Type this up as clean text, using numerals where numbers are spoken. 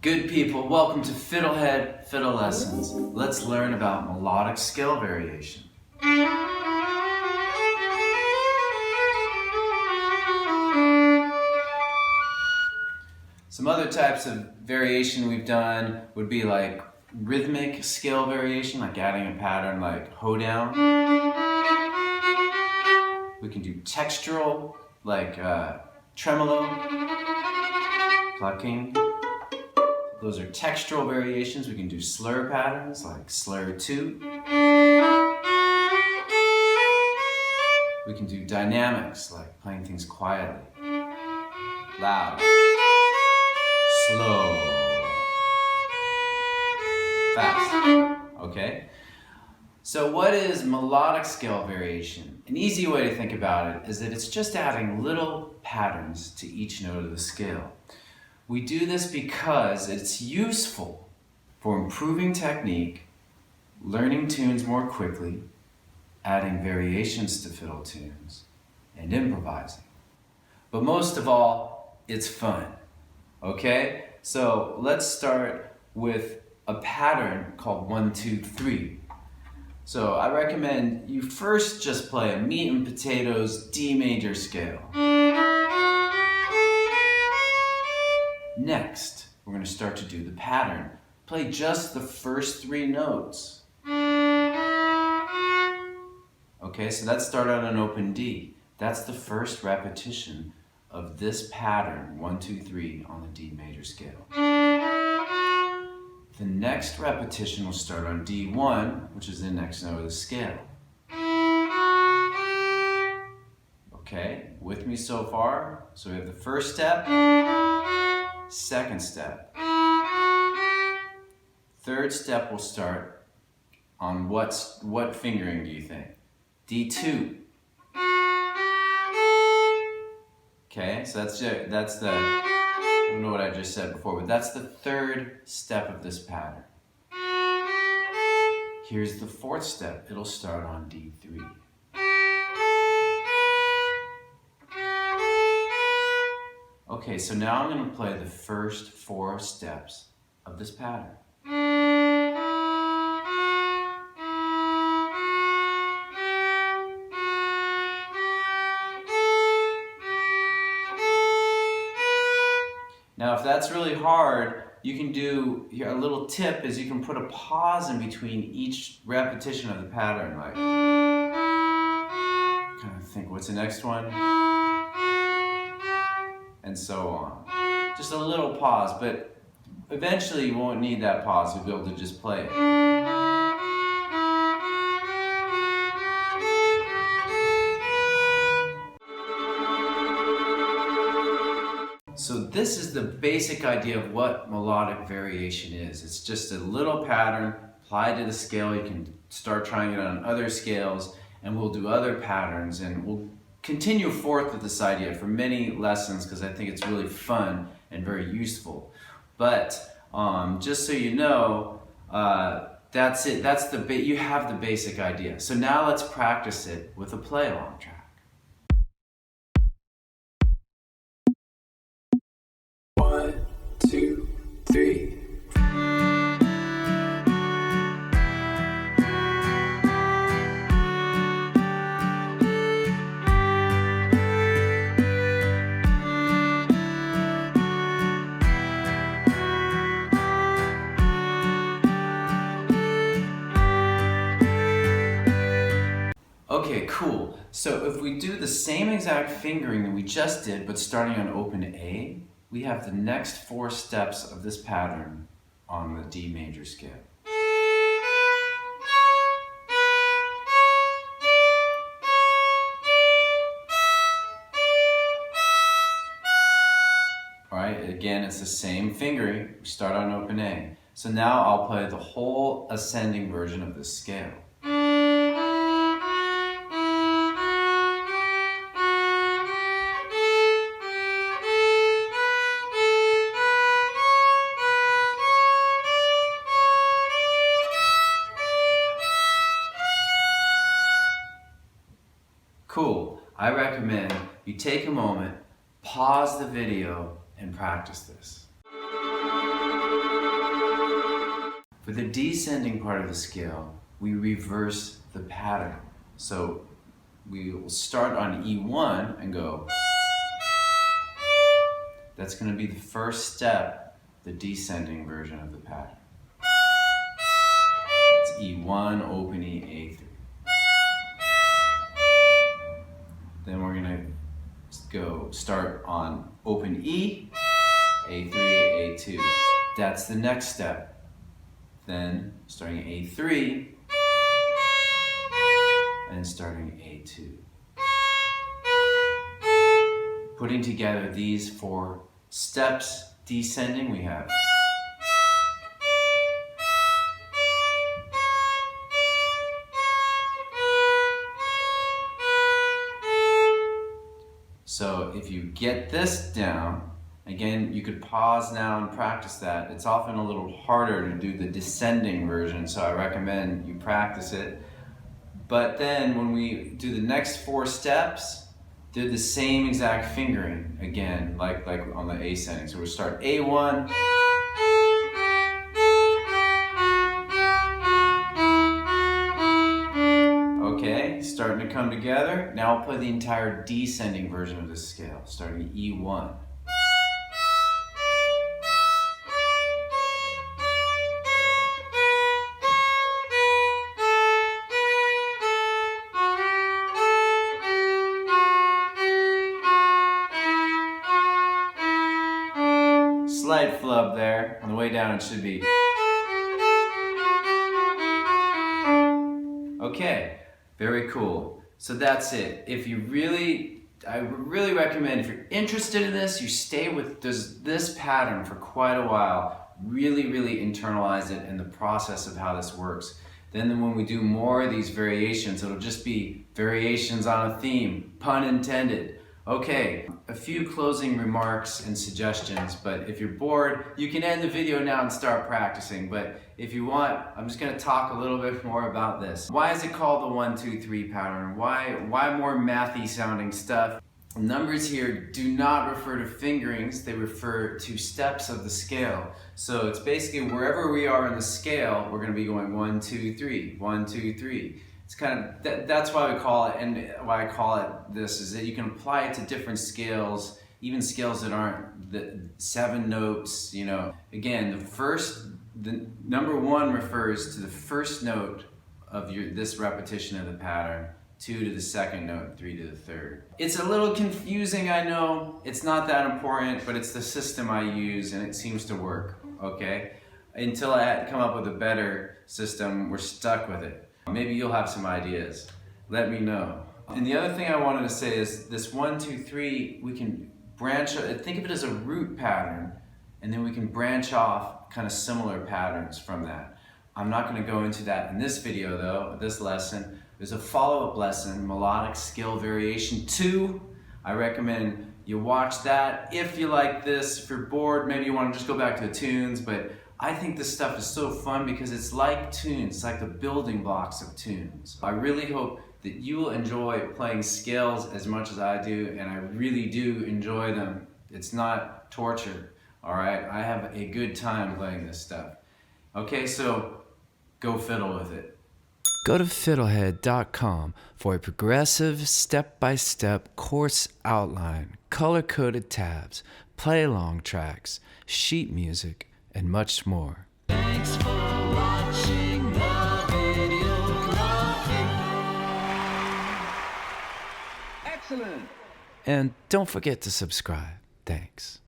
Good people, welcome to FiddleHed Fiddle Lessons. Let's learn about melodic scale variation. Some other types of variation we've done would be like rhythmic scale variation, like adding a pattern like hoedown. We can do textural, like tremolo, plucking. Those are textural variations. We can do slur patterns like slur 2. We can do dynamics like playing things quietly, loud, slow, fast. Okay? So what is melodic scale variation? An easy way to think about it is that it's just adding little patterns to each note of the scale. We do this because it's useful for improving technique, learning tunes more quickly, adding variations to fiddle tunes, and improvising. But most of all, it's fun. Okay? So let's start with a pattern called 1, 2, 3. So I recommend you first just play a meat and potatoes D major scale. Next, we're going to start to do the pattern. Play just the first 3 notes. Okay, so let's start on an open D. That's the first repetition of this pattern, 1, 2, 3, on the D major scale. The next repetition will start on D1, which is the next note of the scale. Okay, with me so far? So we have the first step, second step. Third step will start on what fingering do you think? D2. Okay, so that's the, I don't know what I just said before, but that's the third step of this pattern. Here's the fourth step. It'll start on D3. Okay, so now I'm going to play the first 4 steps of this pattern. Now, if that's really hard, you can do, here, a little tip is you can put a pause in between each repetition of the pattern, like, kind of think, what's the next one? And so on. Just a little pause, but eventually you won't need that pause. You'll be able to just play it. So this is the basic idea of what melodic variation is. It's just a little pattern applied to the scale. You can start trying it on other scales, and we'll do other patterns, and we'll continue forth with this idea for many lessons because I think it's really fun and very useful. But just so you know, that's it. You have the basic idea. So now let's practice it with a play-along track. 1, 2, 3. Okay, cool. So if we do the same exact fingering that we just did, but starting on open A, we have the next 4 steps of this pattern on the D major scale. Alright, again, it's the same fingering. We start on open A. So now I'll play the whole ascending version of this scale. Cool. I recommend you take a moment, pause the video, and practice this. For the descending part of the scale, we reverse the pattern. So we will start on E1 and go. That's going to be the first step, the descending version of the pattern. It's E1, open E, A3. Then we're going to go start on open E, A3, A2. That's the next step. Then starting A3 and starting A2. Putting together these 4 steps descending, we have so if you get this down, again, you could pause now and practice that. It's often a little harder to do the descending version, so I recommend you practice it. But then when we do the next 4 steps, do the same exact fingering again, like on the ascending. So we'll start A1, okay, starting to come together. Now I'll play the entire descending version of this scale, starting E1. Slight flub there. On the way down it should be. Okay, very cool. So that's it. I really recommend, if you're interested in this, you stay with this pattern for quite a while. Really internalize it and the process of how this works. Then when we do more of these variations, it'll just be variations on a theme, pun intended. Okay, a few closing remarks and suggestions, but if you're bored, you can end the video now and start practicing. But if you want, I'm just going to talk a little bit more about this. Why is it called the 1, 2, 3 pattern? Why more mathy sounding stuff? Numbers here do not refer to fingerings, they refer to steps of the scale. So it's basically wherever we are in the scale, we're going to be going 1, 2, 3, 1, 2, 3. It's kind of, that's why we call it, and why I call it this, is that you can apply it to different scales, even scales that aren't the 7 notes, you know. Again, the number 1 refers to the first note of this repetition of the pattern, 2 to the second note, 3 to the third. It's a little confusing, I know. It's not that important, but it's the system I use and it seems to work, okay? Until I come up with a better system, we're stuck with it. Maybe you'll have some ideas. Let me know. And the other thing I wanted to say is this 1, 2, 3, we can branch, think of it as a root pattern, and then we can branch off kind of similar patterns from that. I'm not going to go into that in this video though, this lesson. There's a follow-up lesson, Melodic Scale Variation 2. I recommend you watch that. If you like this, if you're bored, maybe you want to just go back to the tunes, but I think this stuff is so fun because it's like tunes, it's like the building blocks of tunes. I really hope that you will enjoy playing scales as much as I do, and I really do enjoy them. It's not torture, all right? I have a good time playing this stuff. Okay, so go fiddle with it. Go to FiddleHed.com for a progressive, step-by-step course outline, color-coded tabs, play-along tracks, sheet music, and much more. Thanks for watching the video. Excellent! And don't forget to subscribe. Thanks.